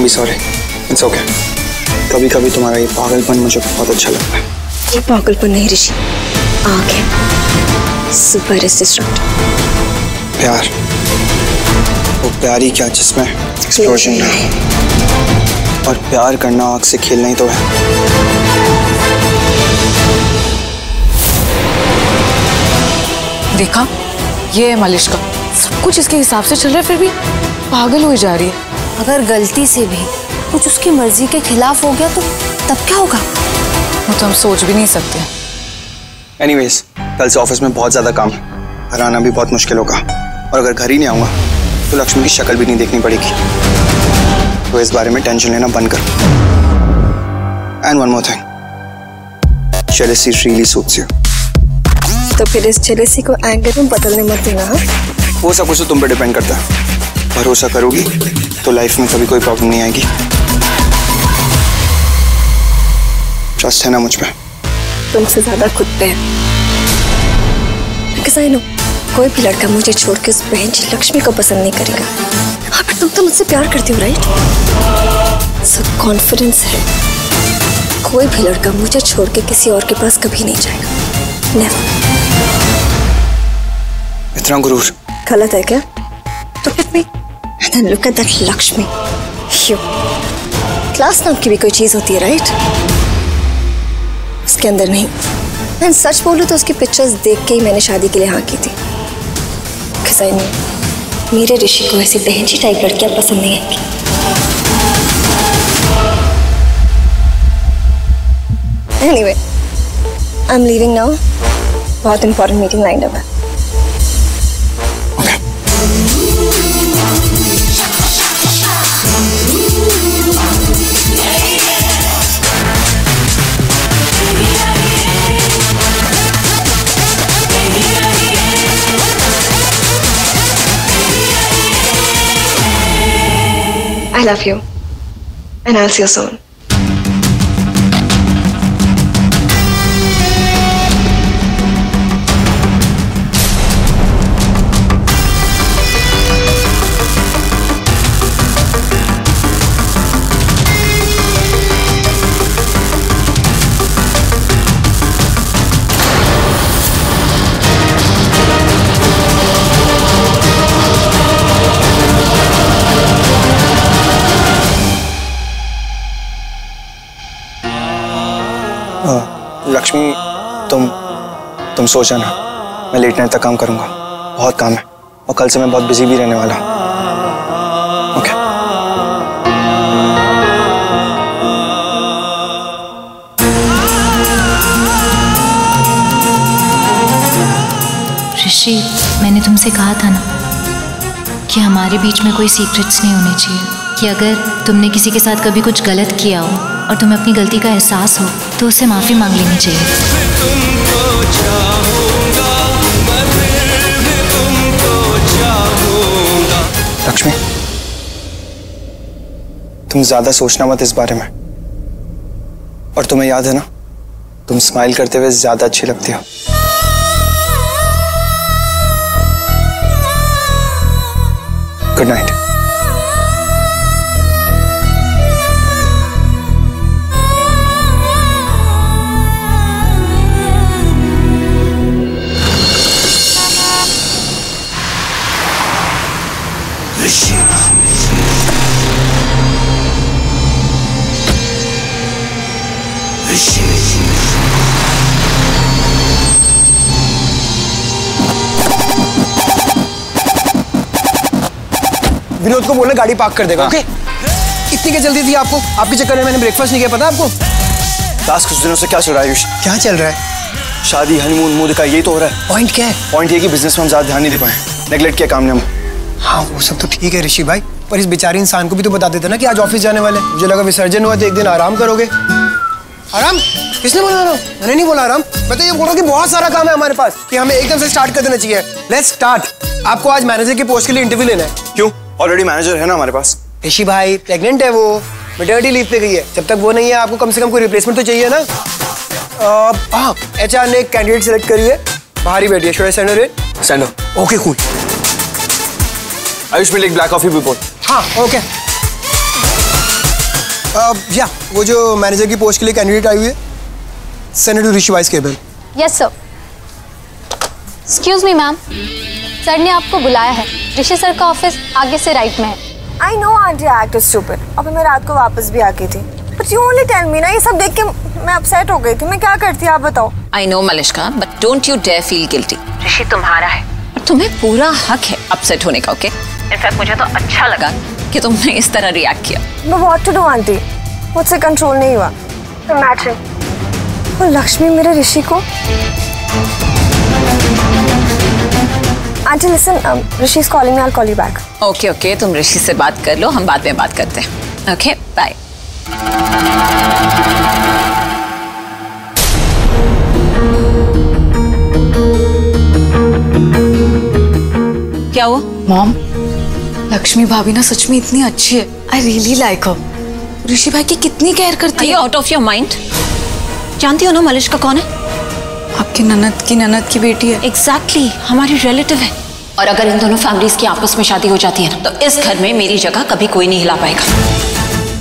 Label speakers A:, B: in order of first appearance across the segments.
A: Really sorry. It's okay. कभी कभी तुम्हारा ये पागलपन मुझे बहुत अच्छा लगता है।
B: ये पागलपन नहीं ऋषि, आग है। Super distract.
A: प्यार, वो प्यार ही क्या जिसमें एक्सप्लोजन है। और प्यार करना आग से खेलना ही तो है।
C: देखा, ये है मालिश का। सब कुछ इसके हिसाब से चल रहा है, फिर भी पागल हो जा रही है।
B: अगर गलती से भी कुछ उसकी मर्जी के खिलाफ हो गया तो तब क्या होगा?
C: वो तो हम सोच भी नहीं सकते।
A: एनीवेज, कल से ऑफिस में बहुत ज्यादा काम है। घर आना भी बहुत मुश्किल होगा। और अगर घर ही नहीं आऊंगा तो लक्ष्मी की शक्ल भी नहीं देखनी पड़ेगी। तो इस बारे में टेंशन लेना बंद कर। And one more thing, jealousy really suits you.
B: तो फिर इस जेलसी को एंगर में बदलने मत देना।
A: वो सब कुछ तो तुम पे डिपेंड करता है। भरोसा करोगी तो लाइफ में कभी कोई प्रॉब्लम नहीं आएगी। ट्रस्ट है ना मुझ पे?
B: तुमसे ज्यादा खुद पे है। Because I know, कोई भी लड़का मुझे छोड़ के उस बहन जी लक्ष्मी को पसंद नहीं करेगा। हाँ, पर तुम तो मुझसे प्यार करती हो, राइट? सो कॉन्फिडेंस है। कोई भी लड़का मुझे छोड़ के किसी और के पास कभी नहीं जाएगा। नेवर।
A: इतना गुरूर
B: गलत है क्या? Look at me and then look at that Lakshmi. You. Class नाम की भी कोई चीज होती है, राइट? उसके अंदर नहीं। मैं सच बोलूं तो उसकी पिक्चर्स देख के ही मैंने शादी के लिए हाँ की थी। Because I knew मेरे ऋषि को ऐसी बहन जी टाइप लड़कियां पसंद नहीं आएंगी। Anyway, I'm leaving now. बहुत important meeting lined up है। I love you, and I'll see you soon.
A: Lakshmi, तुम सो जाना। मैं लेट नाइट तक काम करूंगा। बहुत काम है और कल से मैं बहुत बिजी भी रहने वाला हूँ। ओके।
D: ऋषि, मैंने तुमसे कहा था ना कि हमारे बीच में कोई सीक्रेट्स नहीं होने चाहिए। कि अगर तुमने किसी के साथ कभी कुछ गलत किया हो और तुम्हें अपनी गलती का एहसास हो तो उससे माफी मांग लेनी चाहिए।
A: लक्ष्मी, तुम ज्यादा सोचना मत इस बारे में। और तुम्हें याद है ना, तुम स्माइल करते हुए ज्यादा अच्छी लगती हो। Good night.
E: विनोद को बोलना गाड़ी पार्क कर देगा। ओके? इतनी क्या जल्दी थी आपको? आपके चक्कर में मैंने ब्रेकफास्ट नहीं किया, पता आपको?
A: लास्ट कुछ दिनों से क्या चल रहा है आयुष?
E: क्या चल रहा है?
A: शादी, हनीमून, मुंह दिखाई, यही तो हो रहा है।
E: पॉइंट क्या है?
A: पॉइंट ये कि बिजनेस में हम ज्यादा ध्यान नहीं दे पाए। नेगलेक्ट किया काम ने हम।
E: हाँ, वो सब तो ठीक है ऋषि भाई, पर इस बेचारे इंसान को भी तो बता देते ना कि आज ऑफिस जाने वाले। मुझे लगा विसर्जन हुआ तो एक दिन आराम करोगे। आराम? किसने बोला आराम? मैंने नहीं बोला आराम। मैं तो ये बोल रहा हूँ कि बहुत सारा काम है हमारे पास कि हमें एकदम से स्टार्ट कर देना चाहिए। Let's start. आपको आज मैनेजर की पोस्ट के लिए इंटरव्यू लेना है।
A: क्यों? ऑलरेडी मैनेजर है ना हमारे पास।
E: ऋषि भाई प्रेग्नेंट है, वो मैटरनिटी लीव पे गई है। जब तक वो नहीं है आपको कम से कम कोई रिप्लेसमेंट तो चाहिए ना। हाँ, एचआर ने एक कैंडिडेट सेलेक्ट करी है, बाहर ही बैठी है। Should I send her in?
A: Send हो।
E: Okay cool.
A: आयुष, मिल एक ब्लैक कॉफी भी बोल।
E: हाँ ओके। या वो जो मैनेजर की पोस्ट के लिए कैंडिडेट आई हुई है, सेंड टू ऋषि भाई's cabin.
F: Yes sir. Excuse me ma'am, sir ने आपको बुलाया है। ऋषि सर का ऑफिस आगे से राइट में है।
B: I know auntie, I act stupid. अभी मैं रात को वापस भी आ गई थी। But you only tell me ना, ये सब देख के मैं अपसेट हो गई थी। मैं क्या करती आप बताओ।
G: I know Malishka, but don't you dare feel guilty. ऋषि तुम्हारा है और तुम्हें पूरा हक है अपसेट होने का, ओके? इनफैक्ट मुझे तो अच्छा लगा कि तुमने इस तरह रिएक्ट किया।
B: But what to do aunty? मुझसे कंट्रोल नहीं हुआ। Imagine, वो लक्ष्मी मेरे ऋषि को। Aunty listen, Rishi is calling me, I'll call you back.
G: Okay okay, तुम ऋषि से बात कर लो, हम बाद में बात करते हैं। Okay, bye. क्या हुआ?
C: मॉम, लक्ष्मी भाभी ना सच में इतनी अच्छी है। आई रियली लाइक हर। ऋषि भाई की कितनी केयर करती है।
G: Out of your mind? जानती हो ना मलिश्का कौन है?
C: आपकी ननद की बेटी है।
G: एग्जैक्टली, हमारी रिलेटिव है। और अगर इन दोनों फैमिलीज की आपस में शादी हो जाती है ना, तो इस घर में मेरी जगह कभी कोई नहीं हिला पाएगा।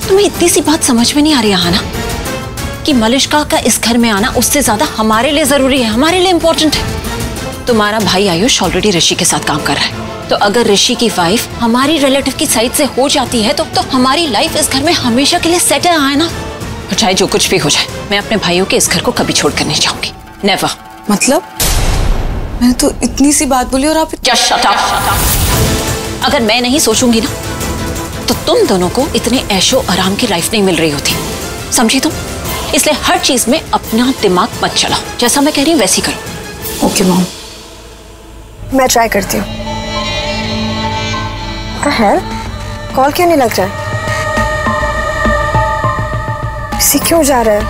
G: तुम्हें इतनी सी बात समझ में नहीं आ रही है ना, कि मलिश्का का इस घर में आना उससे ज्यादा हमारे लिए जरूरी है, हमारे लिए इंपॉर्टेंट है। तुम्हारा भाई आयुष ऑलरेडी ऋषि के साथ काम कर रहा है, तो अगर ऋषि की वाइफ हमारी रिलेटिव की साइड से हो जाती है तो हमारी लाइफ इस घर में हमेशा के लिए सेट है ना। और चाहे जो कुछ भी हो जाए, मैं अपने भाइयों के इस घर को कभी छोड़कर नहीं जाऊंगी। नेवर।
C: मतलब मैंने तो इतनी सी बात बोली और आप
G: Just shut up. अगर मैं नहीं सोचूंगी ना, तो तुम दोनों को इतने ऐशो आराम की लाइफ नहीं मिल रही होती, समझी तुम? इसलिए हर चीज में अपना दिमाग मत चलाओ, जैसा मैं कह रही हूँ वैसी करो।
C: Okay mom.
B: मैं ट्राई करती हूँ। है कॉल क्यों नहीं लग रहा है? किसी क्यों जा रहा है?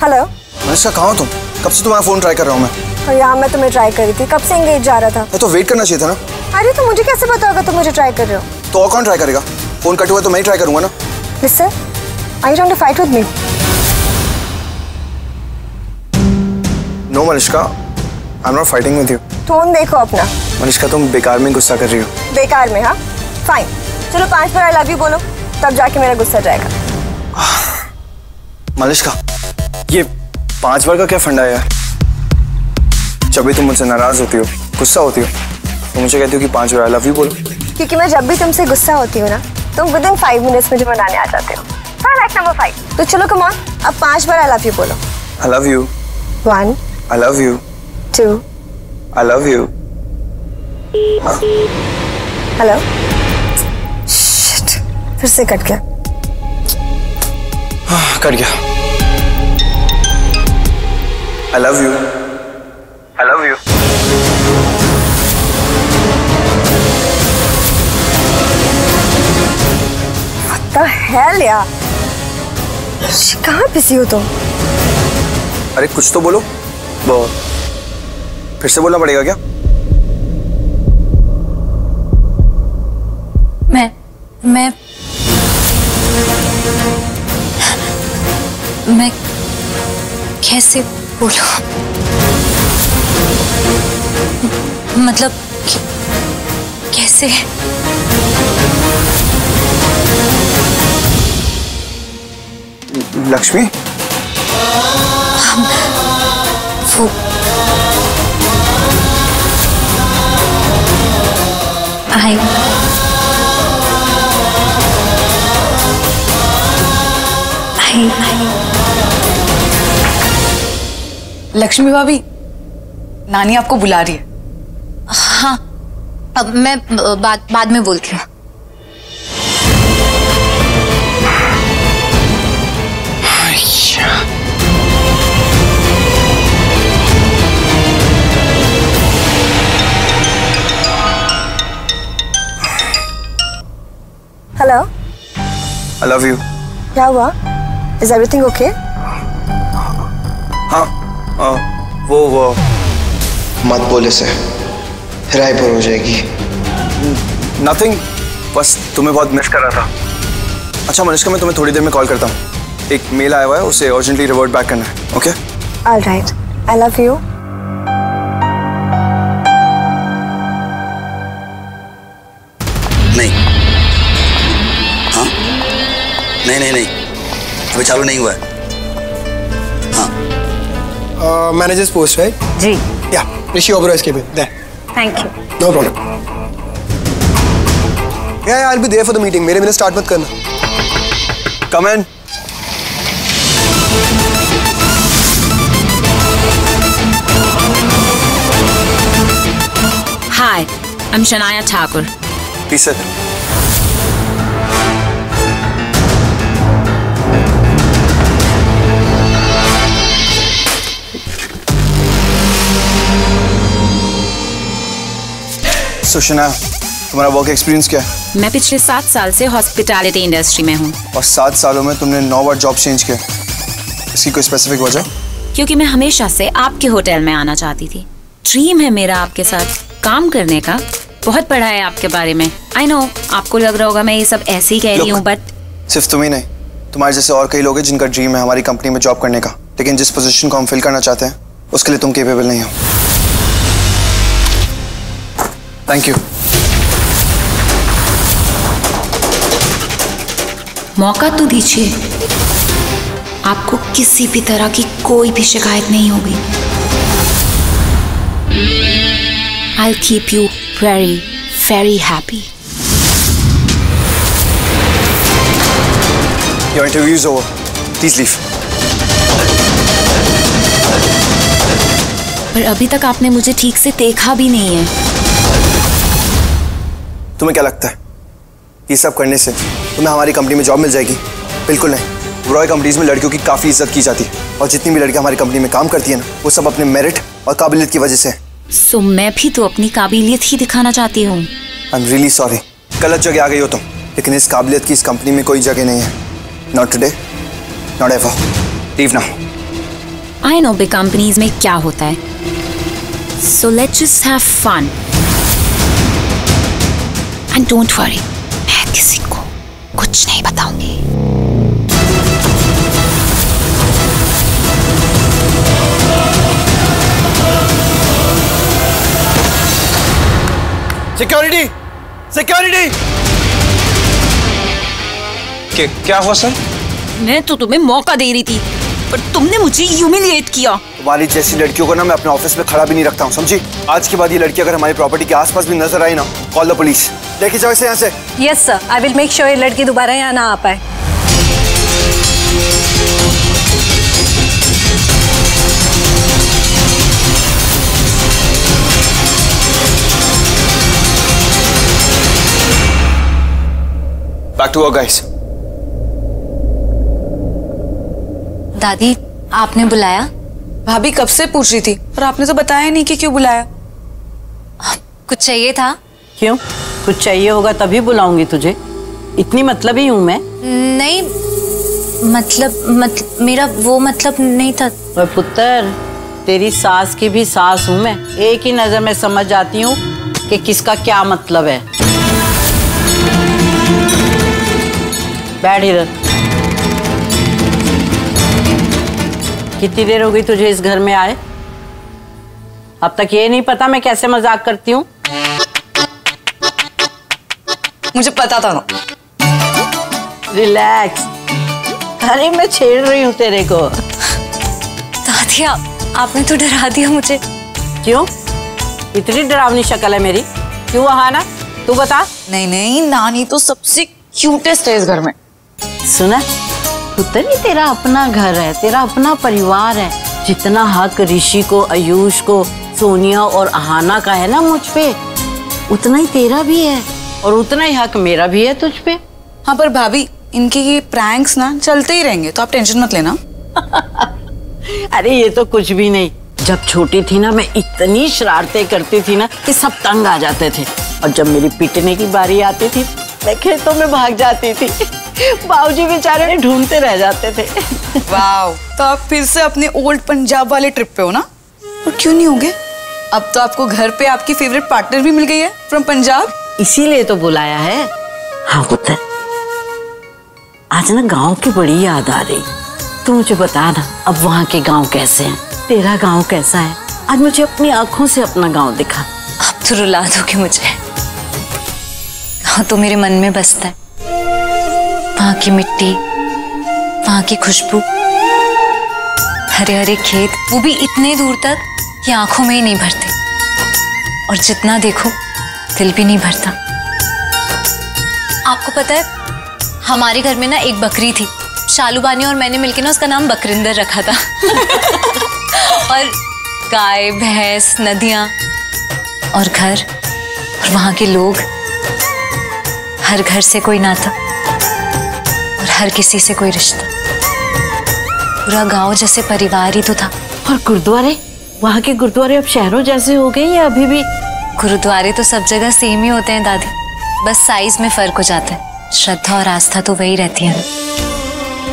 B: हेलो
A: मनीषा, कहाँ हो तुम? कब से तुम्हारा फोन ट्राई कर रहा हूँ मैं।
B: और यहाँ मैं तुम्हें ट्राई कर रही थी, कब से एंगेज जा रहा था।
A: तो वेट करना चाहिए था ना।
B: अरे तो मुझे कैसे पता होगा तुम मुझे ट्राई कर रहे हो?
A: तो और कौन ट्राई करेगा? फोन कट हुआ तो मैं ही ट्राई करूंगा ना।
B: Listen, are you trying to fight with me?
A: No Manisha, I am not fighting with you.
B: Tone देखो अपना।
A: मनीषा, तुम बेकार में गुस्सा कर रही हो।
B: बेकार में? हाँ फाइन, चलो 5 बार आई लव यू बोलो, तब जाके मेरा गुस्सा जाएगा।
A: मनीषा, ये 5 बार का क्या फंडा है यार? जब भी तुम मुझसे नाराज होती हो, गुस्सा होती हो, तो मुझे कहती हो कि 5 बार आई लव यू बोलो।
B: क्योंकि मैं जब भी तुमसे गुस्सा होती हूँ ना, तुम विदिन 5 मिनट्स मुझे मनाने आ जाते हो। Like number 5। तो चलो कम ऑन, अब 5 बार आई लव यू बोलो।
A: I love you.
B: 1,
A: I love you.
B: 2,
A: I love you.
B: Hello, shit, फिर से कट गया।
A: कट गया। I love you. I love you.
B: What the hell यार? कहाँ बिजी हो तुम?
A: अरे कुछ तो बोलो। वो फिर से बोलना पड़ेगा क्या?
D: मैं कैसे बोलूं? मतलब कैसे?
A: लक्ष्मी,
D: वो आई
C: लक्ष्मी भाभी, नानी आपको बुला रही है।
D: हाँ, अब मैं बाद में बोलती हूँ।
B: Hello,
A: I love you.
B: क्या हुआ? Is everything okay?
A: हाँ, वो मत बोले से फिर हाइपर हो जाएगी। नथिंग, बस तुम्हें बहुत मिस कर रहा था। अच्छा मनीषा, मैं तुम्हें थोड़ी देर में कॉल करता हूँ। एक मेल आया हुआ है, उसे अर्जेंटली रिवर्ट बैक करना है। Okay?
B: Alright, I love you.
A: नहीं,
H: नहीं अभी चालू नहीं हुआ है। हाँ
E: मैनेजर्स पोस्ट राइट?
I: जी।
E: या ऋषि ओबरॉय के will there.
I: Thank you.
E: No problem. Yeah I will be there for the meeting. मेरे बिना स्टार्ट मत करना।
A: Come in.
G: Hi, I'm Shania Thakur.
A: Please sit. So Shania, तुम्हारा वर्क एक्सपीरियंस क्या है?
G: मैं पिछले 7 साल से हॉस्पिटैलिटी इंडस्ट्री में हूँ।
A: और 7 सालों में तुमने 9 बार जॉब चेंज किया। इसकी कोई स्पेसिफिक वजह?
G: क्योंकि मैं हमेशा से आपके होटल में आना चाहती थी। ड्रीम है मेरा आपके साथ काम करने का। बहुत पढ़ा है आपके बारे में। आई नो आपको लग रहा होगा मैं ये सब ऐसे ही कह रही हूँ, बट
A: सिर्फ तुम ही नहीं, तुम्हारे जैसे और कई लोग हैं जिनका ड्रीम है हमारी कंपनी में जॉब करने का, लेकिन जिस पोजीशन को हम फिल करना चाहते हैं उसके लिए तुम केपेबल नहीं हो। Thank you.
G: मौका तो दीजिए। आपको किसी भी तरह की कोई भी शिकायत नहीं होगी। I'll keep you very, very happy.
A: Your interview is over. Please leave.
G: पर अभी तक आपने मुझे ठीक से देखा भी नहीं है।
A: तुम्हें क्या लगता है ये सब करने से तुम्हें हमारी कंपनी में जॉब मिल जाएगी? बिल्कुल नहीं। रॉय कंपनीज में लड़कियों की काफी इज्जत की जाती है और जितनी भी लड़कियां हमारी कंपनी में काम करती है ना, वो सब अपने मेरिट और काबिलियत की वजह से।
G: सो मैं भी तो अपनी काबिलियत ही दिखाना चाहती हूँ।
A: I am really sorry. गलत जगह आ गई हो तुम, लेकिन इस काबिलियत की इस कंपनी में कोई जगह नहीं है। Not today, not ever. Leave now.
G: I know big companies में क्या होता है। So let's just have fun and don't worry, मैं किसी को कुछ नहीं बताऊंगी।
A: Security, security. क्या हुआ सर?
G: मैं तो तुम्हें मौका दे रही थी, पर तुमने मुझे ह्यूमिलिएट किया।
A: तुम्हारी जैसी लड़कियों को ना मैं अपने ऑफिस में खड़ा भी नहीं रखता हूँ, समझी? आज के बाद ये लड़की अगर हमारी प्रॉपर्टी के आसपास भी नजर आई ना, कॉल द पुलिस। लेके जाओ इसे यहाँ से।
B: Yes sir, I will make sure ये लड़की दोबारा यहाँ ना आ पाए।
A: Back to work guys.
D: दादी, आपने बुलाया?
C: भाभी कब से पूछ रही थी, पर आपने तो बताया नहीं कि क्यों बुलाया।
D: कुछ चाहिए था?
I: क्यों? कुछ चाहिए होगा तभी बुलाऊंगी तुझे। इतनी मतलबी हूँ मैं?
D: नहीं, मतलब मेरा वो मतलब नहीं था।
I: और पुत्र, तेरी सास की भी सास हूँ मैं। एक ही नजर में समझ जाती हूँ कि किसका क्या मतलब है। बैठ इधर। कितनी देर हो गई तुझे इस घर में आए? अब तक ये नहीं पता मैं कैसे मजाक करती हूँ?
C: मुझे पता था ना।
I: रिलैक्स। अरे मैं छेड़ रही हूँ तेरे को।
D: दादी, आपने तो डरा दिया मुझे।
I: क्यों? इतनी डरावनी शक्ल है मेरी? क्यों आहाना? तू बता।
C: नहीं, नानी तो सबसे क्यूटेस्ट है इस घर में।
I: सुना, पुत्र, ये तेरा अपना घर है, तेरा अपना परिवार है। जितना हक ऋषि को, आयुष को, सोनिया और आहाना का है ना मुझ पे, उतना ही तेरा भी है और उतना ही हक मेरा भी है तुझ पे।
C: हाँ, पर भाभी इनके ये प्रैंक्स ना चलते ही रहेंगे, तो आप टेंशन मत लेना।
I: अरे ये तो कुछ भी नहीं। जब छोटी थी ना, मैं इतनी शरारतें करती थी ना कि सब तंग आ जाते थे। और जब मेरी पीटने की बारी आती थी, मैं खेतों में भाग जाती थी। बाबूजी बेचारे ढूंढते रह जाते थे।
C: वाह, तो आप फिर से अपने ओल्ड पंजाब वाले ट्रिप पे हो ना? और क्यों नहीं होगे? अब तो आपको घर पे आपकी फेवरेट पार्टनर भी मिल गई है फ्रॉम पंजाब।
I: इसीलिए तो बुलाया है। हाँ पुत्र, आज ना गांव की बड़ी याद आ रही। तू मुझे बता ना, अब वहाँ के गांव कैसे हैं? तेरा गांव कैसा है? आज मुझे अपनी आंखों से अपना गांव दिखा।
D: आप तो रुला दोगे मुझे। गाँव तो मेरे मन में बसता है। वहाँ की मिट्टी, वहां की खुशबू, हरे हरे खेत, वो भी इतने दूर तक कि आंखों में ही नहीं भरते, और जितना देखो दिल भी नहीं भरता। आपको पता है, हमारे घर में ना एक बकरी थी, शालू बानी और मैंने मिलकर ना उसका नाम बकरिंदर रखा था। और गाय, भैंस, नदियां और घर, और वहां के लोग, हर घर से कोई नाता और हर किसी से कोई रिश्ता, पूरा गांव जैसे परिवार ही तो था।
I: और गुरुद्वारे, वहाँ के गुरुद्वारे अब शहरों जैसे हो गए या अभी भी?
D: गुरुद्वारे तो सब जगह सेम ही होते हैं दादी, बस साइज में फर्क हो जाता है। श्रद्धा और आस्था तो वही रहती है ना,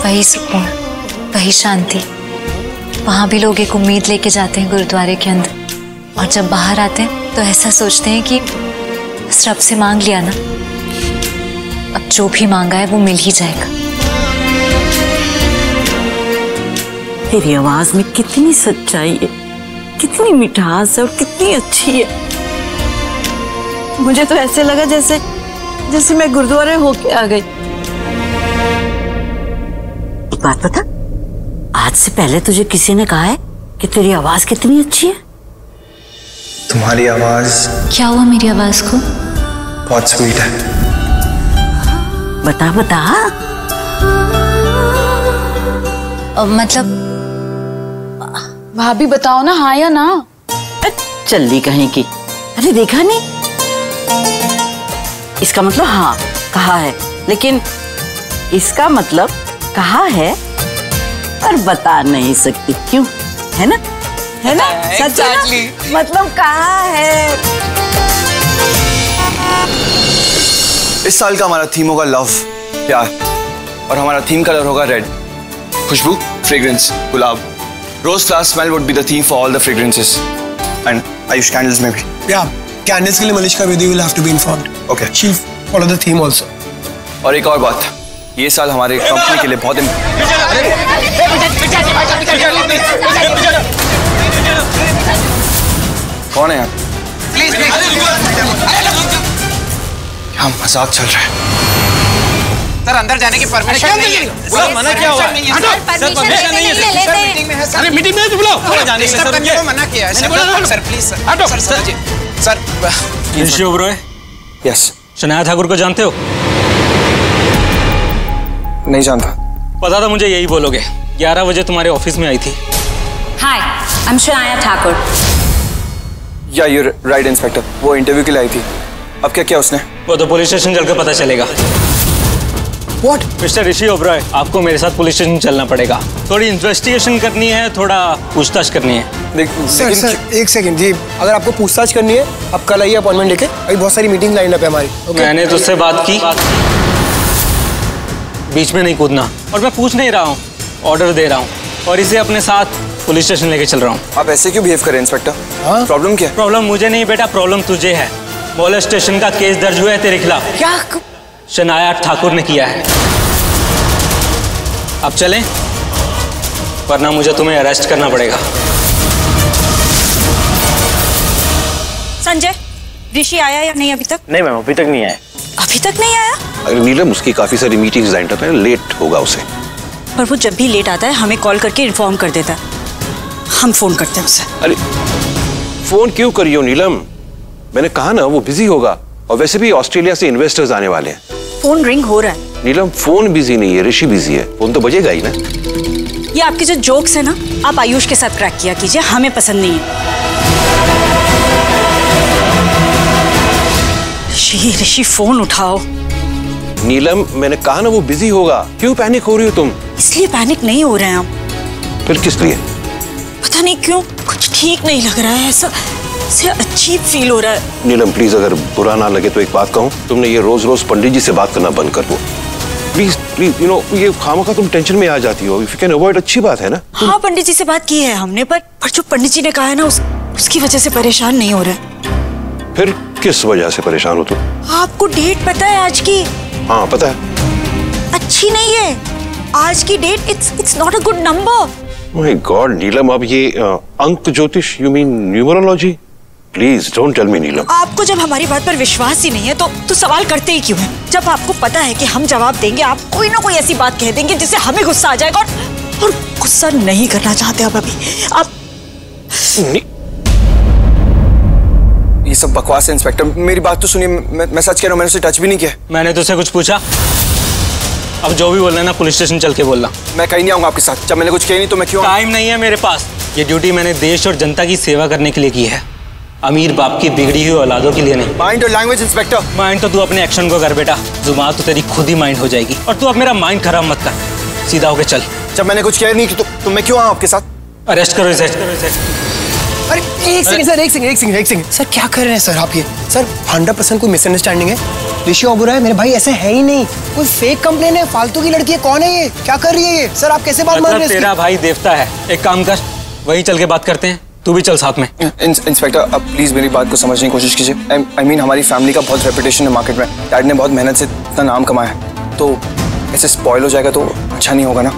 D: वही सुकून, वही शांति। वहां भी लोग एक उम्मीद लेके जाते हैं गुरुद्वारे के अंदर, और जब बाहर आते हैं तो ऐसा सोचते हैं कि बस रब से मांग लिया ना, अब जो भी मांगा है वो मिल ही जाएगा।
I: तेरी आवाज में कितनी सच्चाई है, कितनी मिठास है और कितनी अच्छी है। मुझे तो ऐसे लगा जैसे मैं गुरुद्वारे होके आ गई। एक बात बता, आज से पहले तुझे किसी ने कहा है कि तेरी आवाज कितनी अच्छी है?
A: तुम्हारी आवाज।
D: क्या हुआ मेरी आवाज को?
A: बहुत स्वीट है।
I: बता बता।
D: मतलब
C: भाभी बताओ ना, हाँ या ना?
I: चल्ली कहीं की। अरे देखा नहीं, इसका मतलब हाँ कहा है, लेकिन इसका मतलब कहा है पर बता नहीं सकती क्यों, है ना? है ना? सच है ना? मतलब कहा है।
A: इस साल का हमारा थीम होगा लव, प्यार, और हमारा थीम कलर होगा रेड। खुशबू, फ्रेग्रेंस, गुलाब, rose flower smell would be the theme for all the fragrances, and Ayush candles में भी।
E: या कैंडल्स के लिए Malishka Vidhi will have to be informed.
A: Okay,
E: she follow the theme also.
A: और एक और बात, ये साल हमारे कंपनी के लिए बहुत कौन है यार?
J: प्लीज
A: क्या मजाक चल रहा है?
J: सर, अंदर जाने की परमिशन नहीं है।
K: सर, मना क्या हुआ? सर, परमिशन नहीं है सर, मीटिंग में है सर। अरे मीटिंग में तो बुलाओ, जाने के सर, मुझे
J: मना किया है सर, प्लीज सर।
K: हटो
J: सर, सर।
K: ऋषि ओबरॉय,
A: यस।
K: शनाया ठाकुर को जानते हो?
A: नहीं जानता।
K: पता था मुझे यही बोलोगे। 11 बजे तुम्हारे ऑफिस में आई थी।
G: हाय, आई एम शनाया ठाकुर।
A: या यू राइट इंस्पेक्टर, वो इंटरव्यू के लिए आई थी। अब क्या किया उसने?
K: वो तो पुलिस स्टेशन चलकर पता चलेगा।
E: What?
K: मिस्टर ऋषि ओबरॉय, आपको मेरे साथ पुलिस स्टेशन चलना पड़ेगा। थोड़ी इन्वेस्टिगेशन करनी है, थोड़ा पूछताछ करनी है।
E: सर, एक सेकंड जी, अगर आपको पूछताछ करनी है आप कल आइए अपॉइंटमेंट लेके। अभी बहुत सारी मीटिंग लाइन अप है हमारी।
K: मैंने तुझसे बात की, बीच में नहीं कूदना। और मैं पूछ नहीं रहा हूँ, ऑर्डर दे रहा हूँ, और इसे अपने साथ पुलिस स्टेशन लेके चल रहा हूँ।
A: आप ऐसे क्यों बिहेव करें इंस्पेक्टर? प्रॉब्लम क्या है?
K: प्रॉब्लम मुझे नहीं बेटा, प्रॉब्लम तुझे है। मोलेस्टेशन का केस दर्ज हुआ है तेरे खिलाफ।
E: क्या?
K: शनाया ठाकुर ने किया है। अब चलें, वरना मुझे तुम्हें अरेस्ट करना पड़ेगा।
L: संजय, ऋषि आया या नहीं अभी तक?
M: नहीं मैम, अभी तक नहीं आया।
L: अभी तक नहीं आया?
M: अरे नीलम, उसकी काफी सारी मीटिंग्स लाइन अप है, लेट होगा उसे।
L: पर वो जब भी लेट आता है हमें कॉल करके इन्फॉर्म कर देता है, हम फोन करते हैं उसे।
M: अरे फोन क्यों करी हो नीलम? मैंने कहा ना वो बिजी होगा, और वैसे भी ऑस्ट्रेलिया से इन्वेस्टर्स आने वाले हैं।
L: फोन रिंग हो रहा है।
M: नीलम, फोन बिजी नहीं है, ऋषि बिजी है, फोन तो बजेगा ही ना।
L: ये आपके जो जोक्स है ना, आप आयुष के साथ क्रैक किया कीजिए, हमें पसंद नहीं है। ऋषि फोन उठाओ।
M: नीलम, मैंने कहा ना वो बिजी होगा, क्यों पैनिक हो रही हो तुम?
L: इसलिए पैनिक नहीं हो रहे हैं हम।
M: फिर किस लिए?
L: पता नहीं क्यों, कुछ ठीक नहीं लग रहा है, ऐसा अजीब फील हो रहा है।
M: नीलम प्लीज, अगर बुरा ना लगे तो एक बात कहूँ, तुमने ये रोज रोज पंडित जी से बात करना बंद कर दो प्लीज प्लीज। यू नो, ये खामखा तुम टेंशन में आ जाती हो। इफ यू कैन अवॉइड, अच्छी बात है ना।
L: हाँ, पंडित जी से बात की है हमने, पर जो पंडित जी ने कहा है ना, उसकी वजह से परेशान नहीं हो रहे।
M: फिर किस वजह से परेशान हो तुम?
L: आपको डेट पता है आज की?
M: हाँ पता है।
L: अच्छी नहीं है आज की date, it's not a good number.
M: My god Neelam, अब ये अंक ज्योतिष, you mean numerology, please don't tell me Neelam.
L: आपको जब हमारी बात पर विश्वास ही नहीं है तो सवाल करते ही क्यों हैं? जब आपको पता है कि हम जवाब देंगे आप कोई ना कोई ऐसी बात कह देंगे जिससे हमें गुस्सा आ जाएगा और गुस्सा नहीं करना चाहते आप अभी। आप
A: ये सब बकवास है इंस्पेक्टर, मेरी बात तो सुनिए। मैं सच कह रहा हूँ, मैंने उसे टच भी नहीं किया।
K: मैंने तुझसे कुछ पूछा? अब जो भी बोलना है ना पुलिस स्टेशन चल के बोलना।
A: मैं कहीं नहीं आऊंगा आपके साथ। जब मैंने कुछ किया नहीं तो मैं क्यों?
K: टाइम नहीं है मेरे पास। ये ड्यूटी मैंने देश और जनता की सेवा करने के लिए की है, अमीर बाप की बिगड़ी हुई औलादों के लिए नहीं।
A: माइंड और लैंग्वेज इंस्पेक्टर।
K: माइंड तो तू अपने एक्शन को कर बेटा, जुबान तो तेरी खुद ही माइंड हो जाएगी। और तू अब मेरा माइंड खराब मत कर, सीधा होके चल।
A: जब मैंने कुछ किया नहीं तो मैं क्यों आऊँ आपके साथ?
K: अरेस्ट करो इसे।
E: अरे एक सेकंड सर, एक सेकंड सर, क्या कर रहे हैं सर आप ये? सर 100% कोई मिसअंडरस्टैंडिंग है। ऋषि ओबेरॉय मेरे भाई ऐसे है ही नहीं, कोई फेक कंप्लेन है, फालतू की लड़की है। कौन है ये? क्या कर रही है ये? सर आप कैसे बात मान रहे हैं?
K: तेरा भाई देवता है। एक काम कर, वहीं चल के बात करते हैं, तू भी चल साथ में।
A: इंस्पेक्टर अब प्लीज मेरी बात को समझने की कोशिश कीजिए। आई मीन हमारी फैमिली का बहुत रेपुटेशन है मार्केट में। डैड ने बहुत मेहनत से इतना नाम कमाया है, तो ऐसे स्पॉइल हो जाएगा तो अच्छा नहीं होगा ना।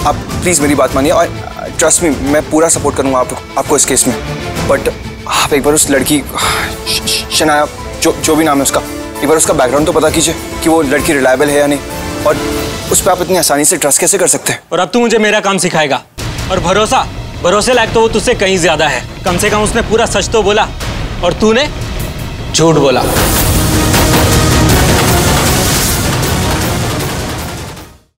A: आप प्लीज मेरी बात मानिए और ट्रस्ट मी, मैं पूरा सपोर्ट करूंगा आपको इस केस में। बट आप एक बार उस लड़की शनाया, जो भी नाम है उसका, एक बार उसका बैकग्राउंड तो पता कीजिए कि वो लड़की रिलायबल है या नहीं, और उस पर आप इतनी आसानी से ट्रस्ट कैसे कर सकते हैं?
K: और अब तू मुझे मेरा काम सिखाएगा। और भरोसे लायक तो वो तुझसे कहीं ज्यादा है। कम से कम उसने पूरा सच तो बोला और तूने झूठ बोला।